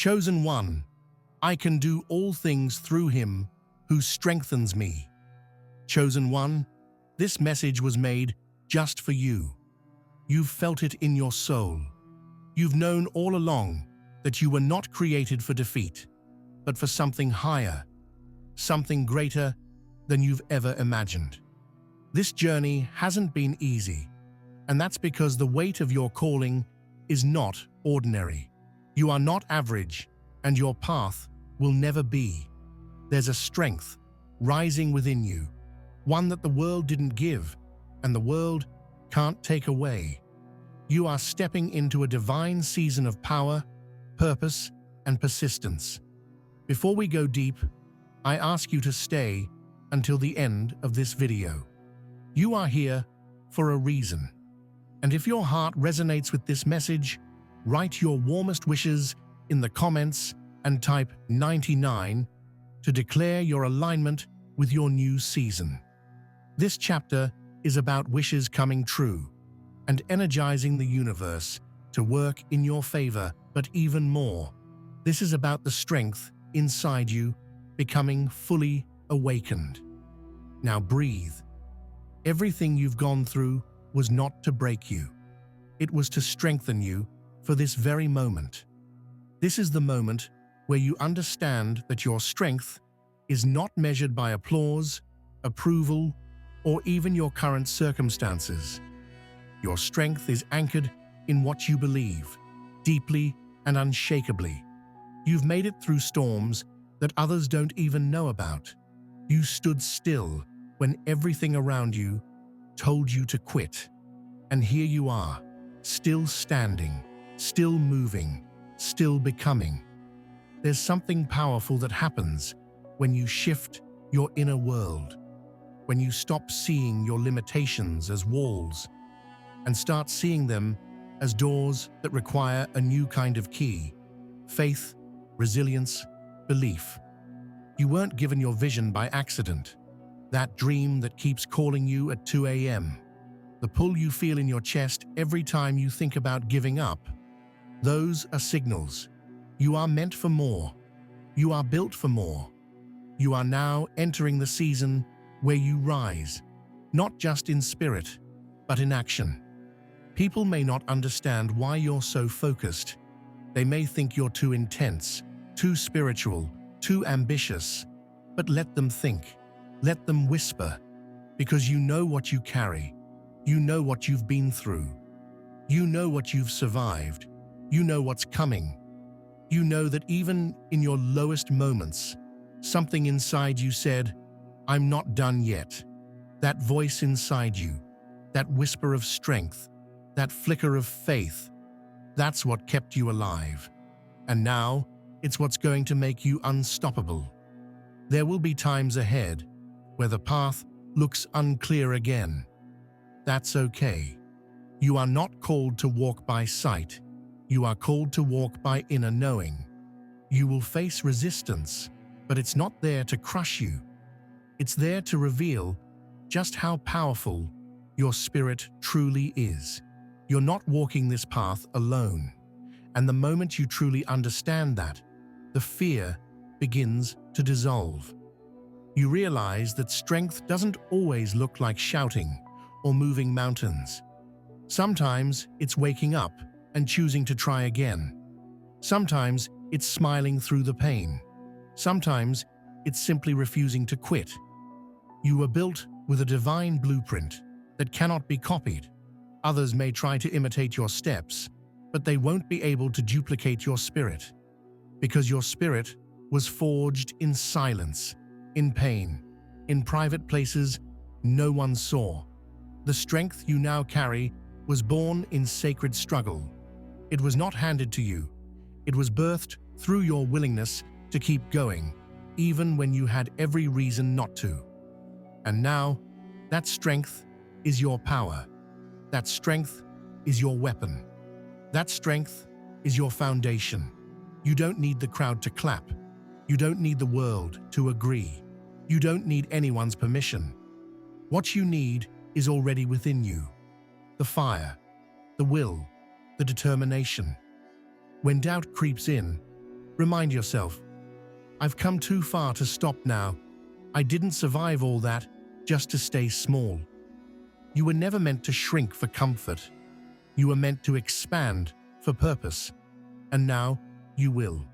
Chosen one, I can do all things through him who strengthens me. Chosen one, this message was made just for you. You've felt it in your soul. You've known all along that you were not created for defeat, but for something higher, something greater than you've ever imagined. This journey hasn't been easy, and that's because the weight of your calling is not ordinary. You are not average, and your path will never be. There's a strength rising within you, one that the world didn't give, and the world can't take away. You are stepping into a divine season of power, purpose, and persistence. Before we go deep, I ask you to stay until the end of this video. You are here for a reason. And if your heart resonates with this message, write your warmest wishes in the comments and type 99 to declare your alignment with your new season. This chapter is about wishes coming true and energizing the universe to work in your favor, but even more, this is about the strength inside you becoming fully awakened. Now breathe. Everything you've gone through was not to break you. It was to strengthen you for this very moment. This is the moment where you understand that your strength is not measured by applause, approval, or even your current circumstances. Your strength is anchored in what you believe, deeply and unshakably. You've made it through storms that others don't even know about. You stood still when everything around you told you to quit. And here you are, still standing, still moving, still becoming. There's something powerful that happens when you shift your inner world, when you stop seeing your limitations as walls and start seeing them as doors that require a new kind of key: faith, resilience, belief. You weren't given your vision by accident. That dream that keeps calling you at 2 a.m., the pull you feel in your chest every time you think about giving up, those are signals. You are meant for more. You are built for more. You are now entering the season where you rise, not just in spirit, but in action. People may not understand why you're so focused. They may think you're too intense, too spiritual, too ambitious. But let them think. Let them whisper, because you know what you carry. You know what you've been through. You know what you've survived. You know what's coming. You know that even in your lowest moments, something inside you said, "I'm not done yet." That voice inside you, that whisper of strength, that flicker of faith, that's what kept you alive. And now, it's what's going to make you unstoppable. There will be times ahead where the path looks unclear again. That's okay. You are not called to walk by sight. You are called to walk by inner knowing. You will face resistance, but it's not there to crush you. It's there to reveal just how powerful your spirit truly is. You're not walking this path alone. And the moment you truly understand that, the fear begins to dissolve. You realize that strength doesn't always look like shouting or moving mountains. Sometimes it's waking up and choosing to try again. Sometimes it's smiling through the pain. Sometimes it's simply refusing to quit. You were built with a divine blueprint that cannot be copied. Others may try to imitate your steps, but they won't be able to duplicate your spirit, because your spirit was forged in silence, in pain, in private places no one saw. The strength you now carry was born in sacred struggle. It was not handed to you. It was birthed through your willingness to keep going, even when you had every reason not to. And now, that strength is your power. That strength is your weapon. That strength is your foundation. You don't need the crowd to clap. You don't need the world to agree. You don't need anyone's permission. What you need is already within you. The fire, the will, the determination. When doubt creeps in, Remind yourself, I've come too far to stop now. I didn't survive all that just to stay small. You were never meant to shrink for comfort. You were meant to expand for purpose. And now you will.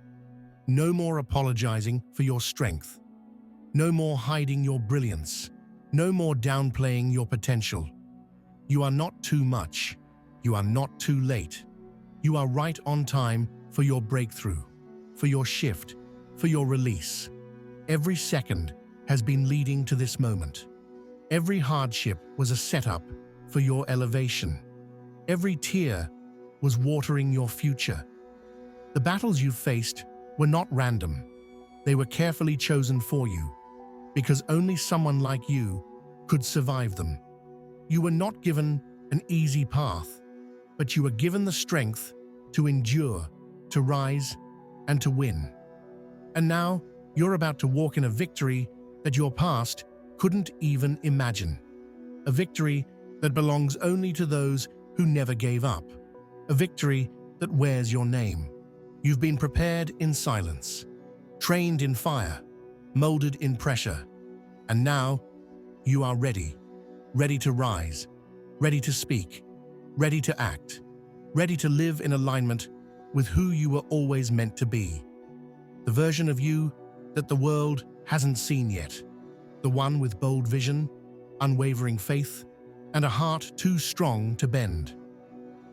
No more apologizing for your strength. No more hiding your brilliance. No more downplaying your potential. You are not too much. You are not too late. You are right on time for your breakthrough, for your shift, for your release. Every second has been leading to this moment. Every hardship was a setup for your elevation. Every tear was watering your future. The battles you faced were not random. They were carefully chosen for you, because only someone like you could survive them. You were not given an easy path, but you were given the strength to endure, to rise, and to win. And now, you're about to walk in a victory that your past couldn't even imagine. A victory that belongs only to those who never gave up. A victory that wears your name. You've been prepared in silence, trained in fire, molded in pressure. And now, you are ready. Ready to rise, ready to speak, ready to act, ready to live in alignment with who you were always meant to be. The version of you that the world hasn't seen yet. The one with bold vision, unwavering faith, and a heart too strong to bend.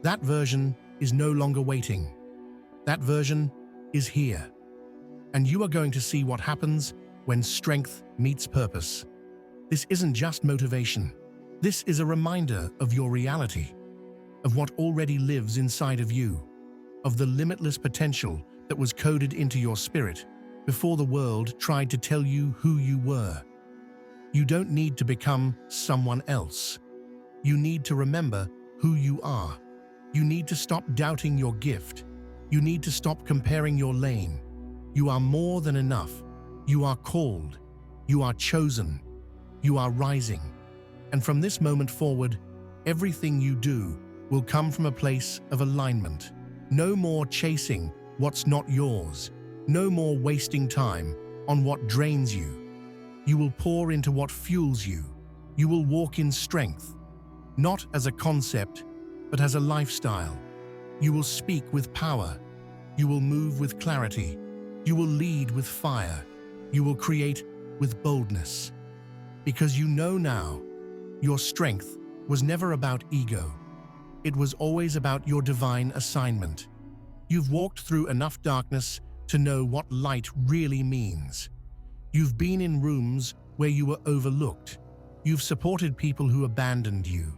That version is no longer waiting. That version is here. And you are going to see what happens when strength meets purpose. This isn't just motivation. This is a reminder of your reality, of what already lives inside of you, of the limitless potential that was coded into your spirit before the world tried to tell you who you were. You don't need to become someone else. You need to remember who you are. You need to stop doubting your gift. You need to stop comparing your lane. You are more than enough. You are called. You are chosen. You are rising. And from this moment forward, everything you do will come from a place of alignment. No more chasing what's not yours. No more wasting time on what drains you. You will pour into what fuels you. You will walk in strength, not as a concept, but as a lifestyle. You will speak with power. You will move with clarity. You will lead with fire. You will create with boldness. Because you know now, your strength was never about ego. It was always about your divine assignment. You've walked through enough darkness to know what light really means. You've been in rooms where you were overlooked. You've supported people who abandoned you.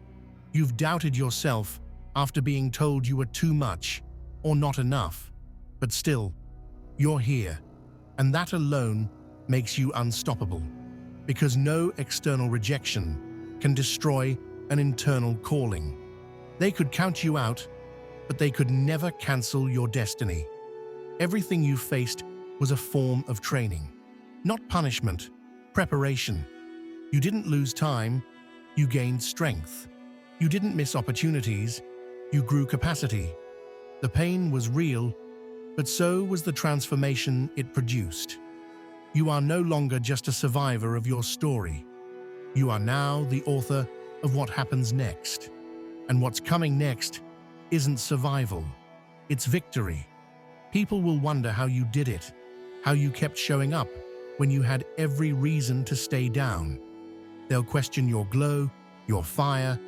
You've doubted yourself after being told you were too much or not enough. But still, you're here, and that alone makes you unstoppable. Because no external rejection can destroy an internal calling. They could count you out, but they could never cancel your destiny. Everything you faced was a form of training, not punishment, preparation. You didn't lose time, you gained strength. You didn't miss opportunities, you grew capacity. The pain was real, but so was the transformation it produced. You are no longer just a survivor of your story. You are now the author of what happens next. And what's coming next isn't survival, it's victory. People will wonder how you did it, how you kept showing up when you had every reason to stay down. They'll question your glow, your fire,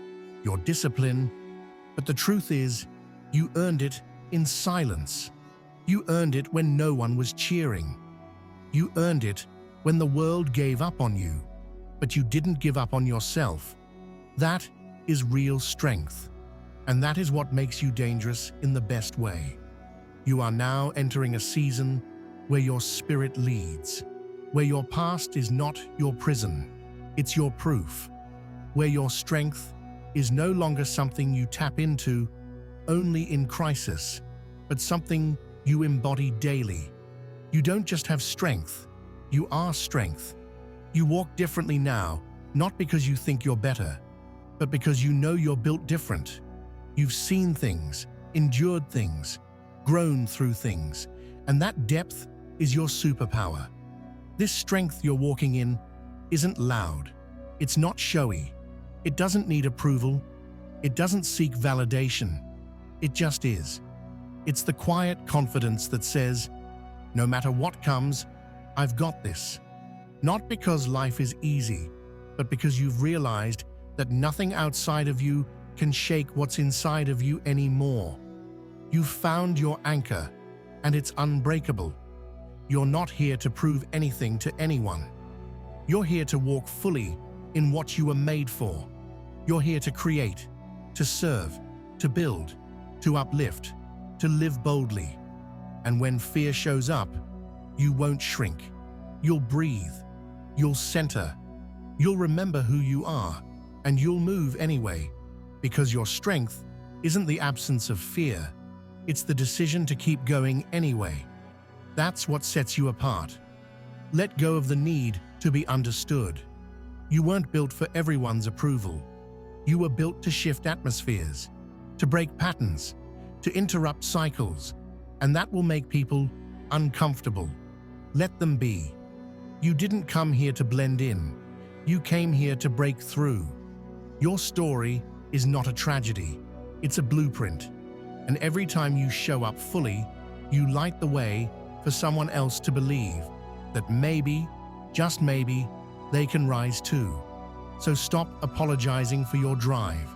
your discipline. But the truth is, you earned it in silence. You earned it when no one was cheering. You earned it when the world gave up on you, but you didn't give up on yourself. That is real strength, and that is what makes you dangerous in the best way. You are now entering a season where your spirit leads, where your past is not your prison, it's your proof, where your strength is no longer something you tap into only in crisis, but something you embody daily. You don't just have strength, you are strength. You walk differently now, not because you think you're better, but because you know you're built different. You've seen things, endured things, grown through things, And that depth is your superpower. This strength you're walking in isn't loud. It's not showy. It doesn't need approval. It doesn't seek validation. It just is. It's the quiet confidence that says, no matter what comes, I've got this. Not because life is easy, but because you've realized that nothing outside of you can shake what's inside of you anymore. You've found your anchor, and it's unbreakable. You're not here to prove anything to anyone. You're here to walk fully in what you were made for. You're here to create, to serve, to build, to uplift, to live boldly. And when fear shows up, you won't shrink. You'll breathe. You'll center. You'll remember who you are, and you'll move anyway, because your strength isn't the absence of fear. It's the decision to keep going anyway. That's what sets you apart. Let go of the need to be understood. You weren't built for everyone's approval. You were built to shift atmospheres, to break patterns, to interrupt cycles, and that will make people uncomfortable. Let them be. You didn't come here to blend in. You came here to break through. Your story is not a tragedy. It's a blueprint. And every time you show up fully, you light the way for someone else to believe that maybe, just maybe, they can rise too. So stop apologizing for your drive,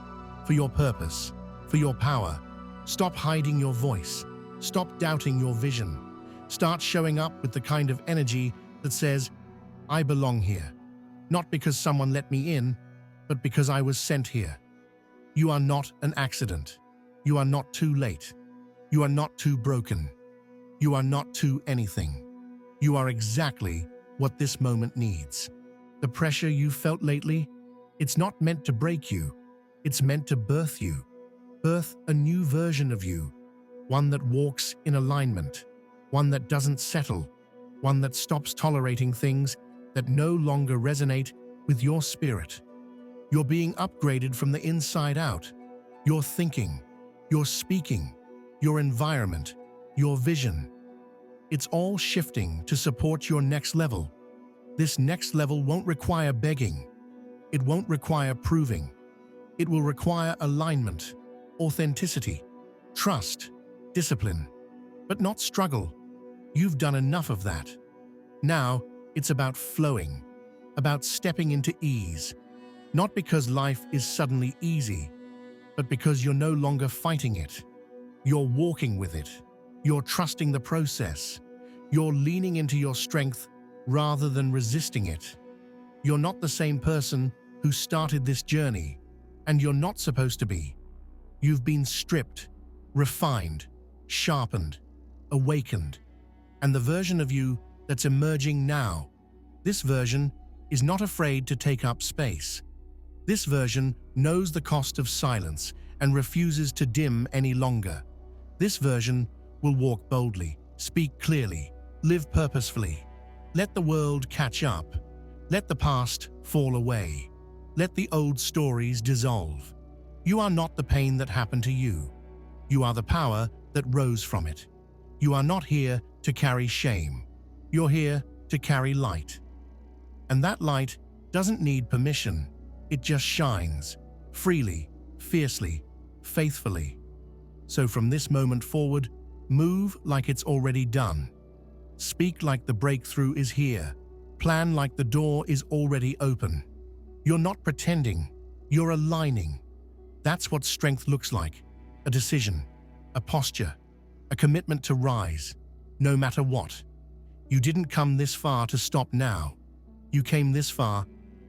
for your purpose, for your power. Stop hiding your voice. Stop doubting your vision. Start showing up with the kind of energy that says, I belong here. Not because someone let me in, but because I was sent here. You are not an accident. You are not too late. You are not too broken. You are not too anything. You are exactly what this moment needs. The pressure you felt lately, it's not meant to break you. It's meant to birth you. Birth a new version of you. One that walks in alignment. One that doesn't settle. One that stops tolerating things that no longer resonate with your spirit. You're being upgraded from the inside out. Your thinking, your speaking, your environment, your vision. It's all shifting to support your next level. This next level won't require begging. It won't require proving. It will require alignment, authenticity, trust, discipline, but not struggle. You've done enough of that. Now, it's about flowing, about stepping into ease, not because life is suddenly easy, but because you're no longer fighting it. You're walking with it. You're trusting the process. You're leaning into your strength rather than resisting it. You're not the same person who started this journey, and you're not supposed to be. You've been stripped, refined, sharpened, awakened, and the version of you that's emerging now, this version is not afraid to take up space. This version knows the cost of silence and refuses to dim any longer. This version will walk boldly, speak clearly, live purposefully. Let the world catch up. Let the past fall away. Let the old stories dissolve. You are not the pain that happened to you. You are the power that rose from it. You are not here to carry shame. You're here to carry light. And that light doesn't need permission. It just shines, freely, fiercely, faithfully. So from this moment forward, move like it's already done. Speak like the breakthrough is here. Plan like the door is already open. You're not pretending, you're aligning. That's what strength looks like. A decision, a posture, a commitment to rise, no matter what. You didn't come this far to stop now. You came this far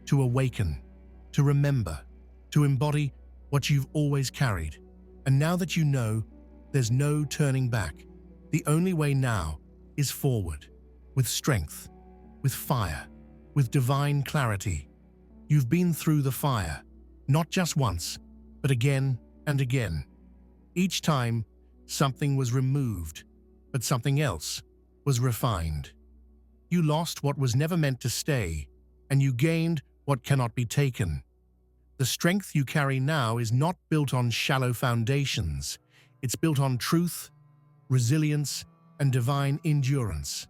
to awaken, to remember, to embody what you've always carried. And now that you know, there's no turning back. The only way now is forward, with strength, with fire, with divine clarity. You've been through the fire, not just once, but again and again. Each time, something was removed, but something else was refined. You lost what was never meant to stay, and you gained what cannot be taken. The strength you carry now is not built on shallow foundations. It's built on truth, resilience, and divine endurance.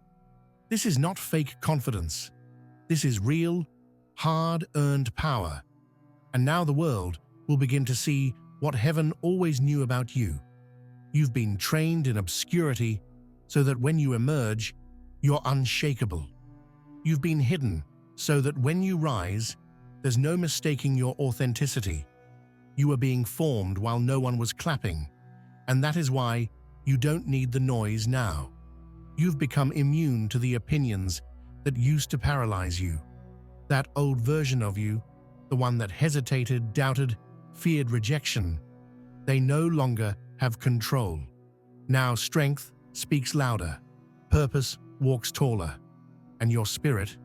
This is not fake confidence. This is real, hard-earned power. And now the world will begin to see what heaven always knew about you. You've been trained in obscurity so that when you emerge, you're unshakable. You've been hidden so that when you rise, there's no mistaking your authenticity. You were being formed while no one was clapping, and that is why you don't need the noise now. You've become immune to the opinions that used to paralyze you. That old version of you, the one that hesitated, doubted, feared rejection, they no longer have control. Now strength speaks louder, purpose walks taller, and your spirit,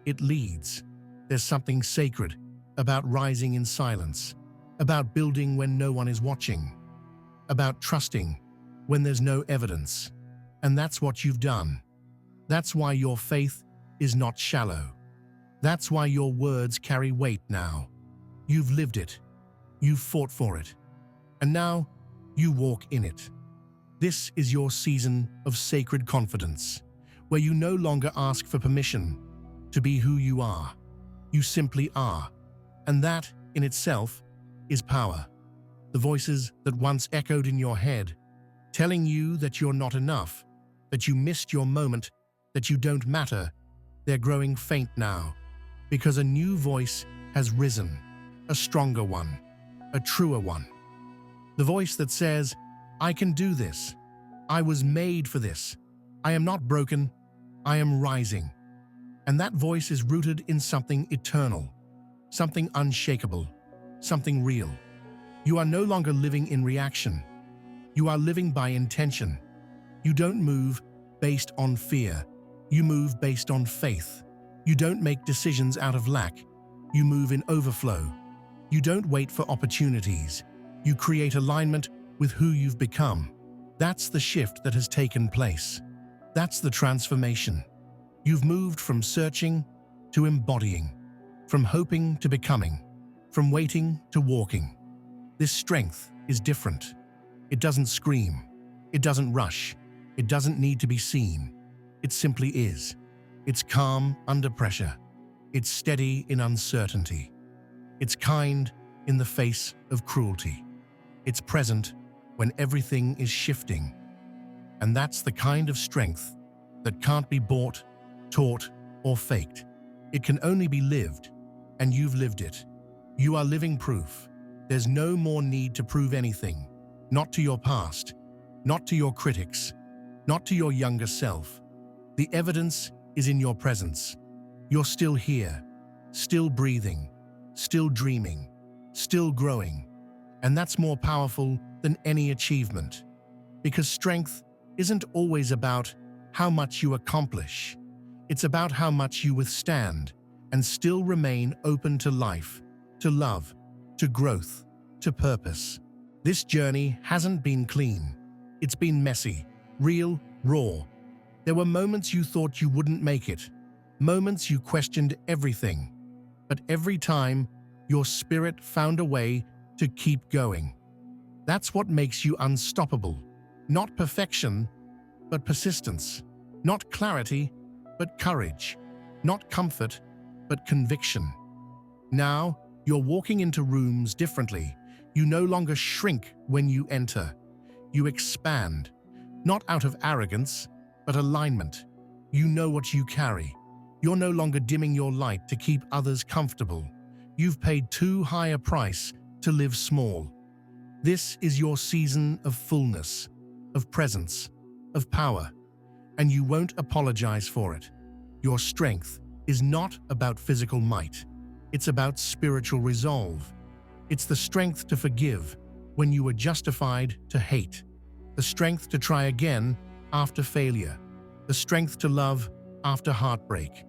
it leads. There's something sacred about rising in silence, about building when no one is watching, about trusting when there's no evidence. And that's what you've done. That's why your faith is not shallow. That's why your words carry weight now. You've lived it. You've fought for it. And now you walk in it. This is your season of sacred confidence, where you no longer ask for permission to be who you are. You simply are. And that, in itself, is power. The voices that once echoed in your head, telling you that you're not enough, that you missed your moment, that you don't matter, they're growing faint now, because a new voice has risen, a stronger one, a truer one. The voice that says, I can do this. I was made for this. I am not broken. I am rising. And that voice is rooted in something eternal, something unshakable, something real. You are no longer living in reaction. You are living by intention. You don't move based on fear. You move based on faith. You don't make decisions out of lack. You move in overflow. You don't wait for opportunities. You create alignment with who you've become. That's the shift that has taken place. That's the transformation. You've moved from searching to embodying, from hoping to becoming, from waiting to walking. This strength is different. It doesn't scream. It doesn't rush. It doesn't need to be seen. It simply is. It's calm under pressure. It's steady in uncertainty. It's kind in the face of cruelty. It's present when everything is shifting. And that's the kind of strength that can't be bought, taught, or faked. It can only be lived, and you've lived it. You are living proof. There's no more need to prove anything, not to your past, not to your critics, not to your younger self. The evidence is in your presence. You're still here, still breathing, still dreaming, still growing. And that's more powerful than any achievement. Because strength isn't always about how much you accomplish. It's about how much you withstand and still remain open to life, to love, to growth, to purpose. This journey hasn't been clean. It's been messy, real, raw. There were moments you thought you wouldn't make it, moments you questioned everything. But every time, your spirit found a way to keep going. That's what makes you unstoppable. Not perfection, but persistence. Not clarity, but courage. Not comfort, but conviction. Now, you're walking into rooms differently. You no longer shrink when you enter. You expand, not out of arrogance, but alignment. You know what you carry. You're no longer dimming your light to keep others comfortable. You've paid too high a price to live small. This is your season of fullness, of presence, of power, and you won't apologize for it. Your strength is not about physical might. It's about spiritual resolve. It's the strength to forgive when you were justified to hate, the strength to try again after failure, the strength to love after heartbreak,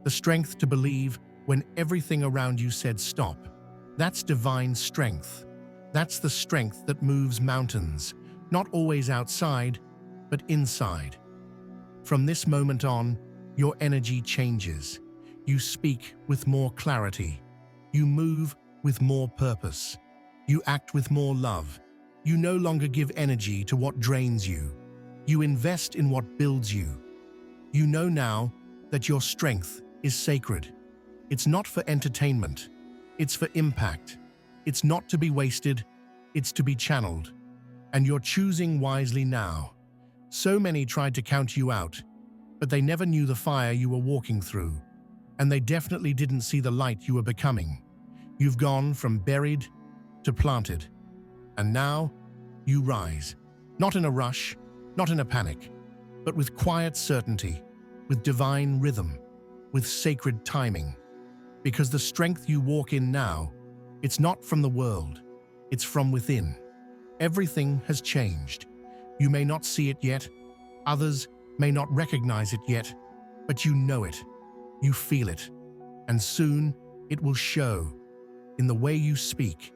the strength to believe when everything around you said stop. That's divine strength. That's the strength that moves mountains, not always outside, but inside. From this moment on, your energy changes. You speak with more clarity. You move with more purpose. You act with more love. You no longer give energy to what drains you. You invest in what builds you. You know now that your strength is sacred. It's not for entertainment. It's for impact. It's not to be wasted. It's to be channeled. And you're choosing wisely now. So many tried to count you out, but they never knew the fire you were walking through. And they definitely didn't see the light you were becoming. You've gone from buried to planted. And now you rise. Not in a rush, not in a panic, but with quiet certainty, with divine rhythm, with sacred timing. Because the strength you walk in now, it's not from the world, it's from within. Everything has changed. You may not see it yet, others may not recognize it yet, but you know it, you feel it, and soon it will show in the way you speak,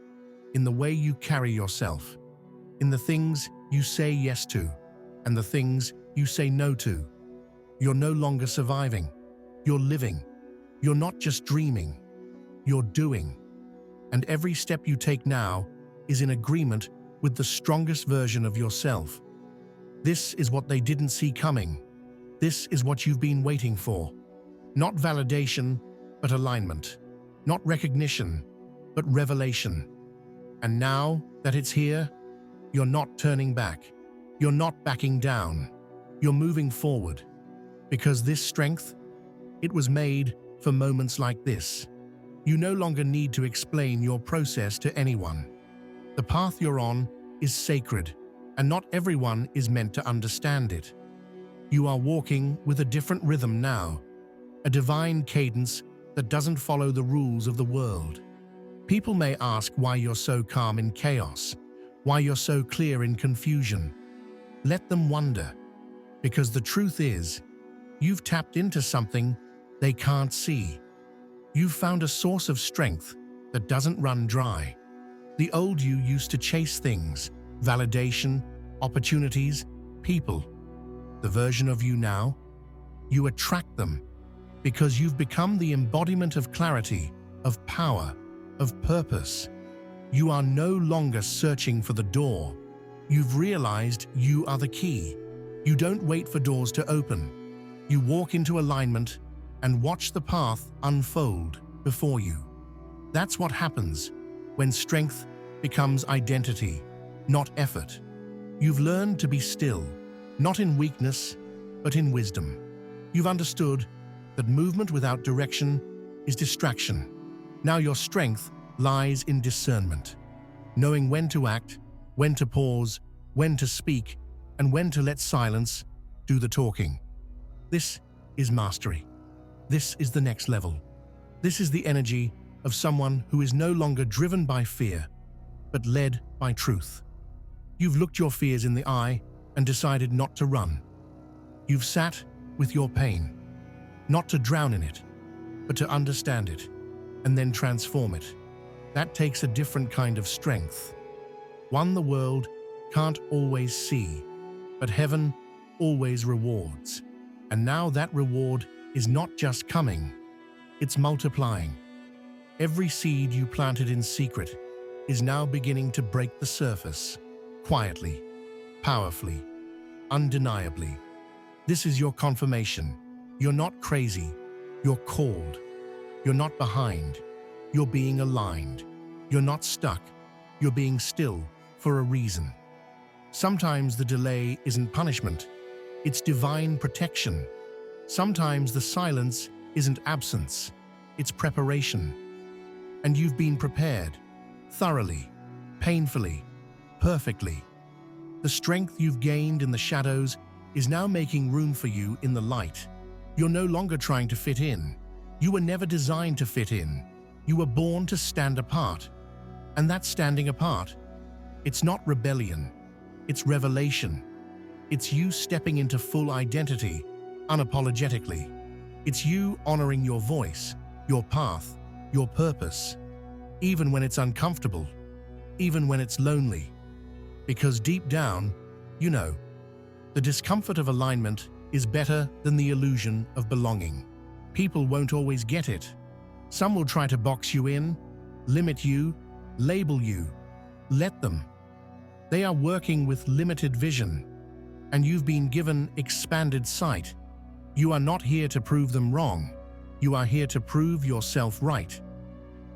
in the way you carry yourself, in the things you say yes to, and the things you say no to. You're no longer surviving, you're living. You're not just dreaming, you're doing. And every step you take now is in agreement with the strongest version of yourself. This is what they didn't see coming. This is what you've been waiting for. Not validation, but alignment. Not recognition, but revelation. And now that it's here, you're not turning back. You're not backing down. You're moving forward. Because this strength, it was made for moments like this. You no longer need to explain your process to anyone. The path you're on is sacred, and not everyone is meant to understand it. You are walking with a different rhythm now, a divine cadence that doesn't follow the rules of the world. People may ask why you're so calm in chaos, why you're so clear in confusion. Let them wonder, because the truth is, you've tapped into something they can't see. You've found a source of strength that doesn't run dry. The old you used to chase things, validation, opportunities, people. The version of you now, you attract them because you've become the embodiment of clarity, of power, of purpose. You are no longer searching for the door. You've realized you are the key. You don't wait for doors to open. You walk into alignment and watch the path unfold before you. That's what happens when strength becomes identity, not effort. You've learned to be still, not in weakness, but in wisdom. You've understood that movement without direction is distraction. Now your strength lies in discernment, knowing when to act, when to pause, when to speak, and when to let silence do the talking. This is mastery. This is the next level. This is the energy of someone who is no longer driven by fear, but led by truth. You've looked your fears in the eye and decided not to run. You've sat with your pain, not to drown in it, but to understand it, and then transform it. That takes a different kind of strength. One the world can't always see, but heaven always rewards. And now that reward is not just coming, it's multiplying. Every seed you planted in secret is now beginning to break the surface, quietly, powerfully, undeniably. This is your confirmation. You're not crazy, you're called. You're not behind, you're being aligned. You're not stuck, you're being still for a reason. Sometimes the delay isn't punishment, it's divine protection. Sometimes the silence isn't absence, it's preparation. And you've been prepared, thoroughly, painfully, perfectly. The strength you've gained in the shadows is now making room for you in the light. You're no longer trying to fit in. You were never designed to fit in. You were born to stand apart. And that standing apart, it's not rebellion, it's revelation. It's you stepping into full identity, unapologetically. It's you honoring your voice, your path, your purpose, even when it's uncomfortable, even when it's lonely. Because deep down, you know, the discomfort of alignment is better than the illusion of belonging. People won't always get it. Some will try to box you in, limit you, label you. Let them. They are working with limited vision. and you've been given expanded sight. You are not here to prove them wrong. You are here to prove yourself right.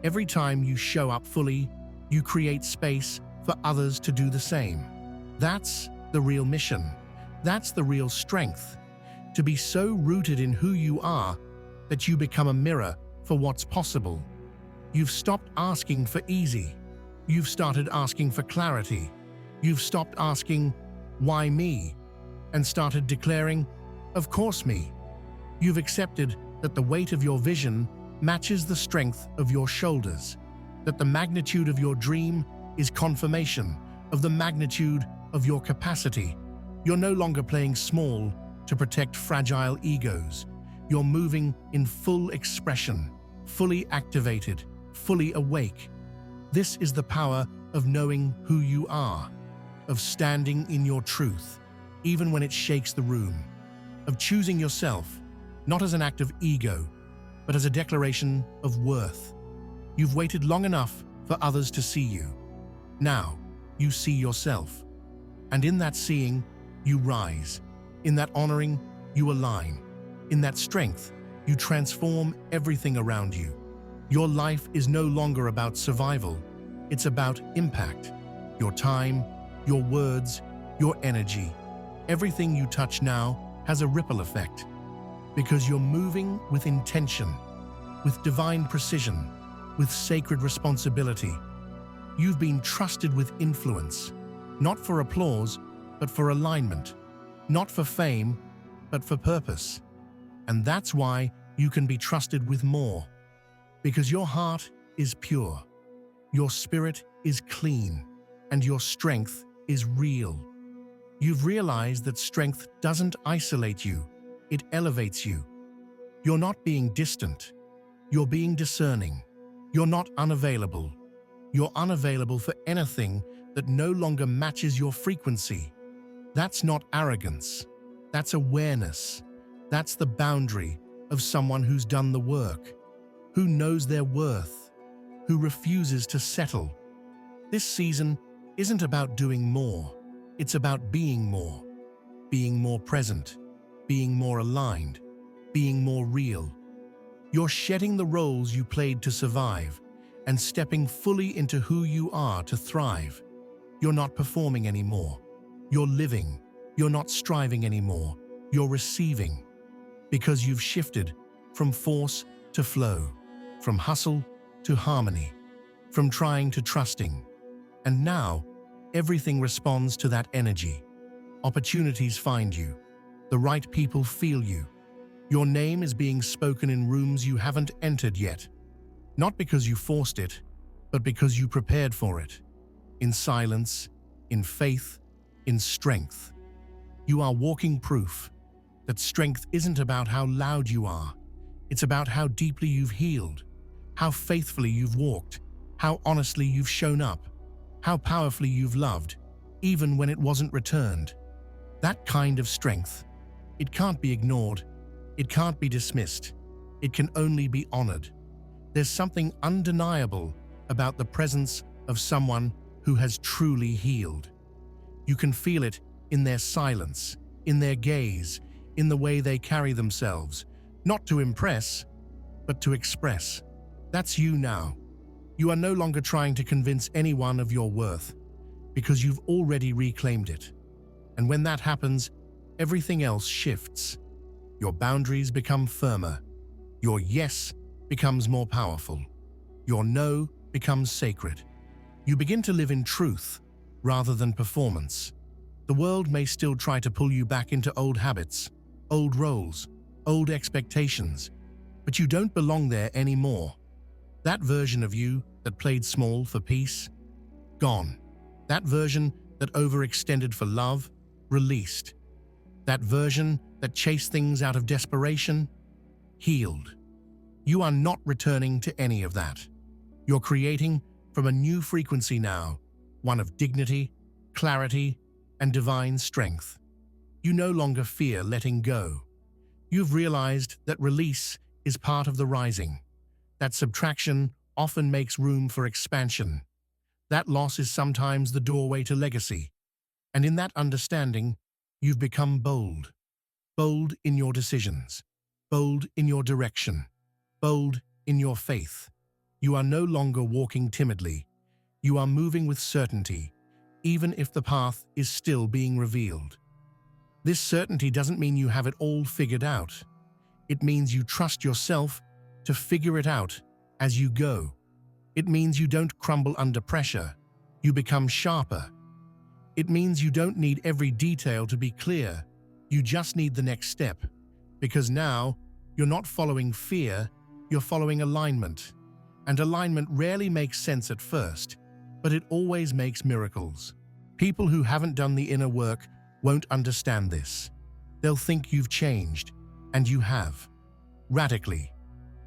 Every time you show up fully, you create space for others to do the same. That's the real mission. That's the real strength. To be so rooted in who you are that you become a mirror for what's possible. You've stopped asking for easy. You've started asking for clarity. You've stopped asking, why me? And started declaring, of course me. You've accepted that the weight of your vision matches the strength of your shoulders, that the magnitude of your dream is confirmation of the magnitude of your capacity. You're no longer playing small to protect fragile egos. You're moving in full expression, fully activated, fully awake. This is the power of knowing who you are, of standing in your truth, even when it shakes the room, of choosing yourself, not as an act of ego, but as a declaration of worth. You've waited long enough for others to see you. Now, you see yourself. And in that seeing, you rise. In that honoring, you align. In that strength, you transform everything around you. Your life is no longer about survival. It's about impact. Your time, your words, your energy. Everything you touch now has a ripple effect. Because you're moving with intention, with divine precision, with sacred responsibility. You've been trusted with influence, not for applause, but for alignment, not for fame, but for purpose. And that's why you can be trusted with more. Because your heart is pure, your spirit is clean, and your strength is real. You've realized that strength doesn't isolate you, it elevates you. You're not being distant, you're being discerning. You're not unavailable. You're unavailable for anything that no longer matches your frequency. That's not arrogance, that's awareness. That's the boundary of someone who's done the work, who knows their worth, who refuses to settle. This season isn't about doing more, it's about being more present, being more aligned, being more real. You're shedding the roles you played to survive and stepping fully into who you are to thrive. You're not performing anymore. You're living. You're not striving anymore. You're receiving. Because you've shifted from force to flow, from hustle to harmony, from trying to trusting. And now, everything responds to that energy. Opportunities find you. The right people feel you. Your name is being spoken in rooms you haven't entered yet. Not because you forced it, but because you prepared for it. In silence, in faith, in strength. You are walking proof that strength isn't about how loud you are. It's about how deeply you've healed, how faithfully you've walked, how honestly you've shown up, how powerfully you've loved, even when it wasn't returned. That kind of strength, it can't be ignored. It can't be dismissed. It can only be honored. There's something undeniable about the presence of someone who has truly healed. You can feel it in their silence, in their gaze, in the way they carry themselves, not to impress, but to express. That's you now. You are no longer trying to convince anyone of your worth, because you've already reclaimed it. And when that happens, everything else shifts. Your boundaries become firmer. Your yes becomes more powerful. Your no becomes sacred. You begin to live in truth rather than performance. The world may still try to pull you back into old habits, old roles, old expectations, but you don't belong there anymore. That version of you that played small for peace, gone. That version that overextended for love, released. That version that chased things out of desperation, healed. You are not returning to any of that. You're creating from a new frequency now, one of dignity, clarity, and divine strength. You no longer fear letting go. You've realized that release is part of the rising, that subtraction often makes room for expansion. That loss is sometimes the doorway to legacy. And in that understanding, You've become bold. Bold in your decisions. Bold in your direction. Bold in your faith. You are no longer walking timidly. You are moving with certainty, even if the path is still being revealed. This certainty doesn't mean you have it all figured out. It means you trust yourself to figure it out as you go. It means you don't crumble under pressure. You become sharper. It means you don't need every detail to be clear. You just need the next step. Because now, you're not following fear, you're following alignment. And alignment rarely makes sense at first, but it always makes miracles. People who haven't done the inner work won't understand this. They'll think you've changed, and you have. Radically,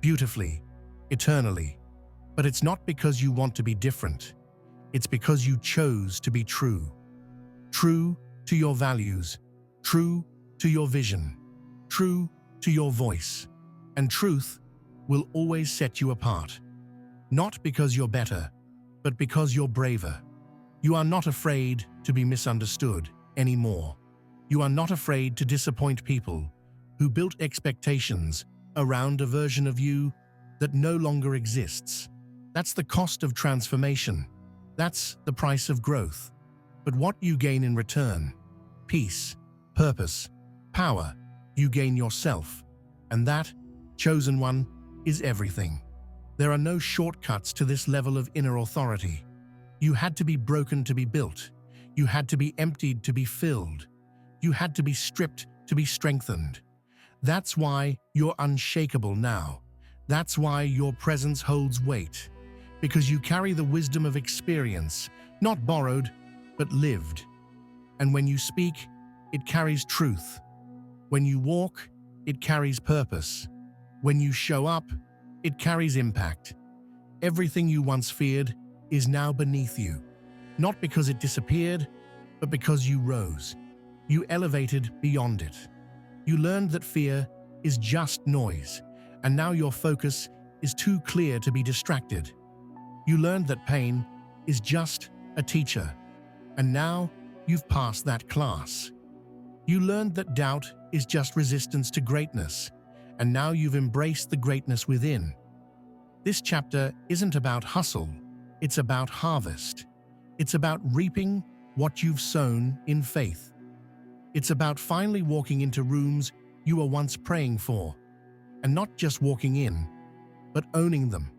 beautifully, eternally. But it's not because you want to be different. It's because you chose to be true. True to your values, true to your vision, true to your voice. And truth will always set you apart. Not because you're better, but because you're braver. You are not afraid to be misunderstood anymore. You are not afraid to disappoint people who built expectations around a version of you that no longer exists. That's the cost of transformation. That's the price of growth. But what you gain in return? Peace, purpose, power. You gain yourself. And that, chosen one, is everything. There are no shortcuts to this level of inner authority. You had to be broken to be built. You had to be emptied to be filled. You had to be stripped to be strengthened. That's why you're unshakable now. That's why your presence holds weight. Because you carry the wisdom of experience, not borrowed, but lived. And when you speak, it carries truth. When you walk, it carries purpose. When you show up, it carries impact. Everything you once feared is now beneath you. Not because it disappeared, but because you rose. You elevated beyond it. You learned that fear is just noise, and now your focus is too clear to be distracted. You learned that pain is just a teacher, and now you've passed that class. You learned that doubt is just resistance to greatness, and now you've embraced the greatness within. This chapter isn't about hustle, it's about harvest. It's about reaping what you've sown in faith. It's about finally walking into rooms you were once praying for, and not just walking in, but owning them.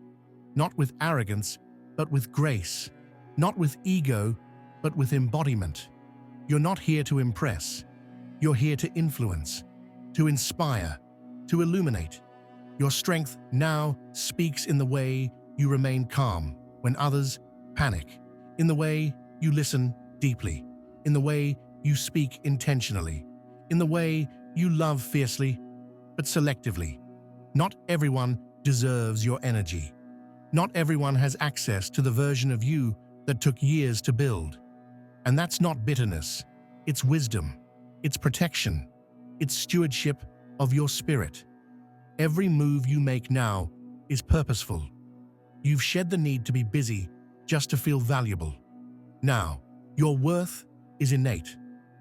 Not with arrogance, but with grace. Not with ego, but with embodiment. You're not here to impress. You're here to influence, to inspire, to illuminate. Your strength now speaks in the way you remain calm when others panic, in the way you listen deeply, in the way you speak intentionally, in the way you love fiercely, but selectively. Not everyone deserves your energy. Not everyone has access to the version of you that took years to build. And that's not bitterness. It's wisdom. It's protection. It's stewardship of your spirit. Every move you make now is purposeful. You've shed the need to be busy just to feel valuable. Now, your worth is innate.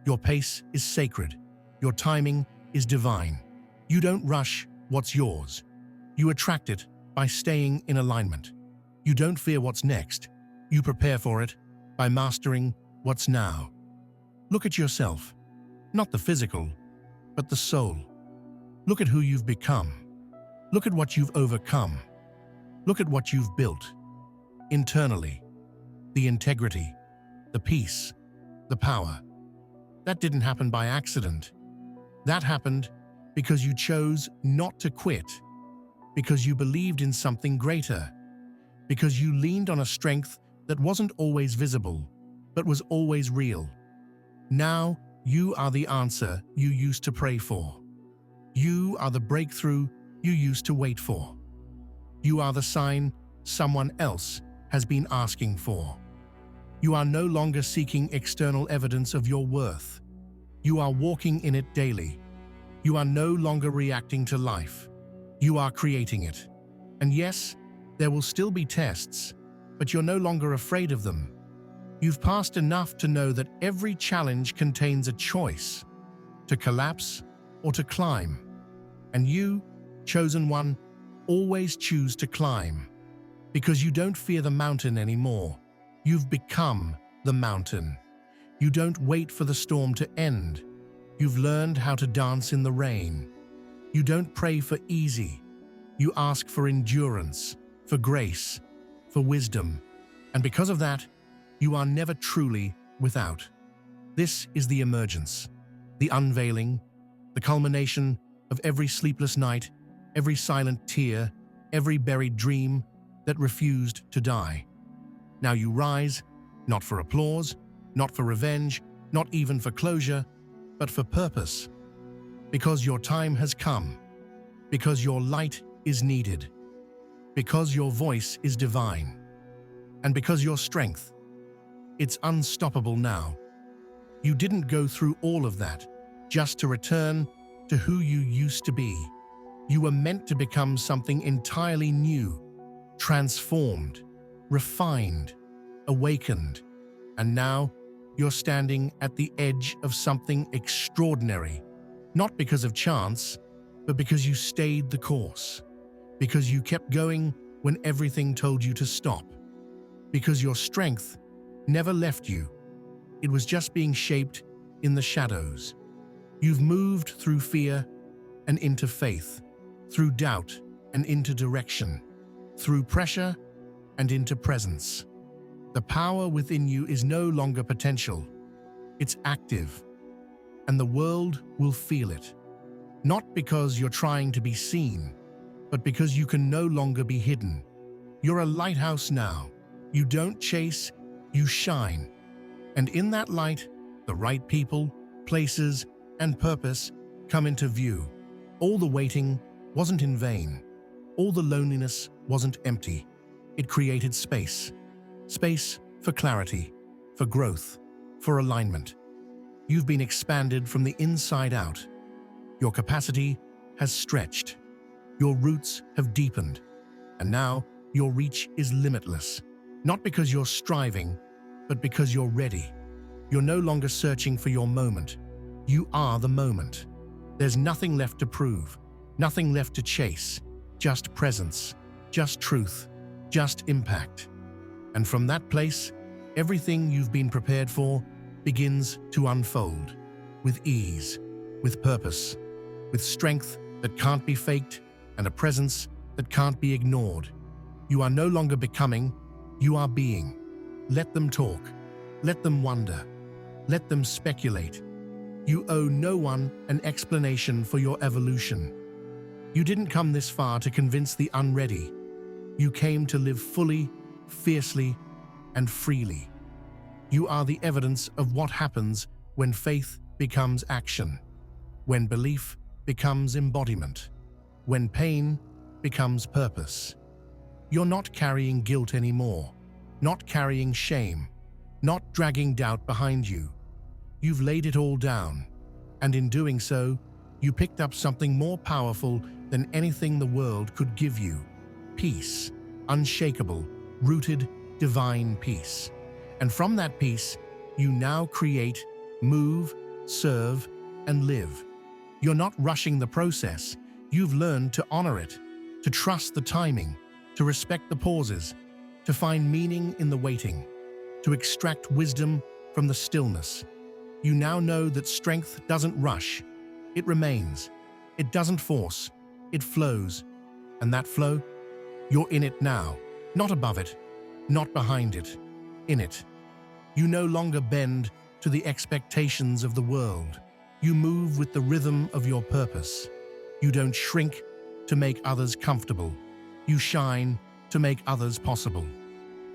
Your pace is sacred. Your timing is divine. You don't rush what's yours. You attract it by staying in alignment. You don't fear what's next. You prepare for it by mastering what's now. Look at yourself, not the physical, but the soul. Look at who you've become. Look at what you've overcome. Look at what you've built. Internally, the integrity, the peace, the power. That didn't happen by accident. That happened because you chose not to quit, because you believed in something greater, because you leaned on a strength that wasn't always visible, but was always real. Now, you are the answer you used to pray for. You are the breakthrough you used to wait for. You are the sign someone else has been asking for. You are no longer seeking external evidence of your worth. You are walking in it daily. You are no longer reacting to life. You are creating it. And yes, there will still be tests, but you're no longer afraid of them. You've passed enough to know that every challenge contains a choice, to collapse, or to climb. And you, chosen one, always choose to climb. Because you don't fear the mountain anymore. You've become the mountain. You don't wait for the storm to end. You've learned how to dance in the rain. You don't pray for easy. You ask for endurance, for grace, for wisdom. And because of that, you are never truly without. This is the emergence, the unveiling, the culmination of every sleepless night, every silent tear, every buried dream that refused to die. Now you rise, not for applause, not for revenge, not even for closure, but for purpose. Because your time has come. Because your light is needed. Because your voice is divine. And because your strength, it's unstoppable now. You didn't go through all of that just to return to who you used to be. You were meant to become something entirely new, transformed, refined, awakened. And now you're standing at the edge of something extraordinary, not because of chance, but because you stayed the course, because you kept going when everything told you to stop, because your strength never left you. It was just being shaped in the shadows. You've moved through fear and into faith, through doubt and into direction, through pressure and into presence. The power within you is no longer potential. It's active, and the world will feel it. Not because you're trying to be seen, but because you can no longer be hidden. You're a lighthouse now. You don't chase, you shine. And in that light, the right people, places, and purpose come into view. All the waiting wasn't in vain. All the loneliness wasn't empty. It created space. Space for clarity, for growth, for alignment. You've been expanded from the inside out. Your capacity has stretched. Your roots have deepened. And now your reach is limitless. Not because you're striving, but because you're ready. You're no longer searching for your moment. You are the moment. There's nothing left to prove, nothing left to chase, just presence, just truth, just impact. And from that place, everything you've been prepared for begins to unfold, with ease, with purpose, with strength that can't be faked, and a presence that can't be ignored. You are no longer becoming, you are being. Let them talk. Let them wonder. Let them speculate. You owe no one an explanation for your evolution. You didn't come this far to convince the unready. You came to live fully, fiercely, and freely. You are the evidence of what happens when faith becomes action, when belief becomes embodiment, when pain becomes purpose. You're not carrying guilt anymore, not carrying shame, not dragging doubt behind you. You've laid it all down, and in doing so, you picked up something more powerful than anything the world could give you. Peace, unshakable, rooted, divine peace. And from that peace, you now create, move, serve, and live. You're not rushing the process. You've learned to honor it, to trust the timing, to respect the pauses, to find meaning in the waiting, to extract wisdom from the stillness. You now know that strength doesn't rush. It remains. It doesn't force. It flows. And that flow, you're in it now, not above it, not behind it, in it. You no longer bend to the expectations of the world. You move with the rhythm of your purpose. You don't shrink to make others comfortable. You shine to make others possible.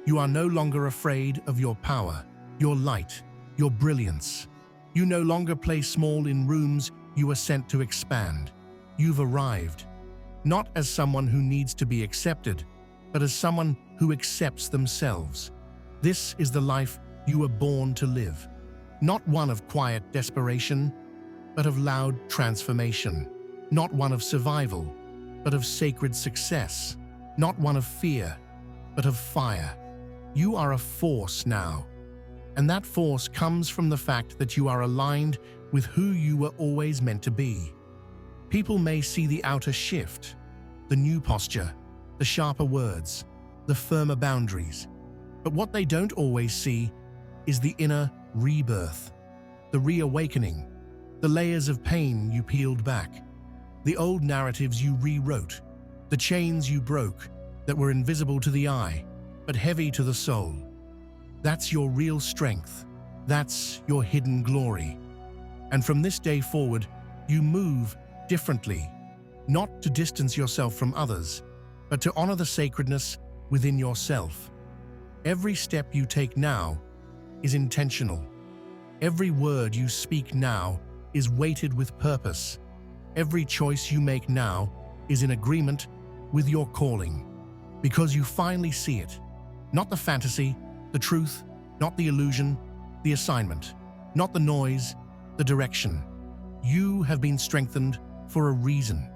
You are no longer afraid of your power, your light, your brilliance. You no longer play small in rooms you were sent to expand. You've arrived, not as someone who needs to be accepted, but as someone who accepts themselves. This is the life you were born to live, not one of quiet desperation, but of loud transformation, not one of survival, but of sacred success, not one of fear, but of fire. You are a force now, and that force comes from the fact that you are aligned with who you were always meant to be. People may see the outer shift, the new posture, the sharper words, the firmer boundaries, but what they don't always see is the inner rebirth, the reawakening, the layers of pain you peeled back, the old narratives you rewrote, the chains you broke that were invisible to the eye, but heavy to the soul. That's your real strength. That's your hidden glory. And from this day forward, you move differently, not to distance yourself from others, but to honor the sacredness within yourself. Every step you take now is intentional. Every word you speak now is weighted with purpose. Every choice you make now is in agreement with your calling, because you finally see it. Not the fantasy, the truth, not the illusion, the assignment, not the noise, the direction. You have been strengthened for a reason,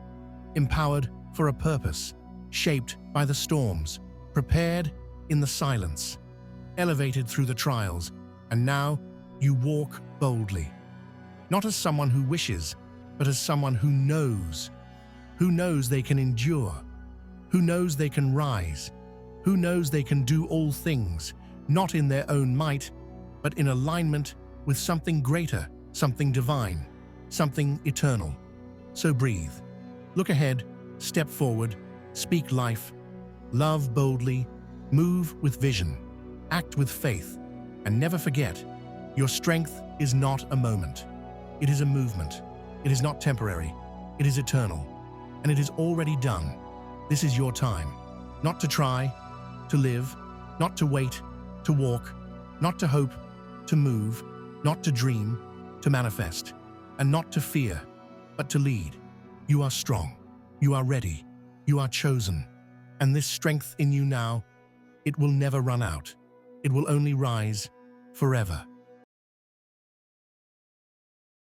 empowered for a purpose, shaped by the storms, prepared in the silence, elevated through the trials, and now you walk boldly. Not as someone who wishes, but as someone who knows they can endure, who knows they can rise, who knows they can do all things, not in their own might, but in alignment with something greater, something divine, something eternal. So breathe. Look ahead, step forward, speak life, love boldly, move with vision, act with faith, and never forget, your strength is not a moment. It is a movement. It is not temporary. It is eternal. And it is already done. This is your time. Not to try, to live, not to wait, to walk, not to hope, to move, not to dream, to manifest, and not to fear, but to lead. You are strong. You are ready. You are chosen. And this strength in you now, it will never run out. It will only rise forever.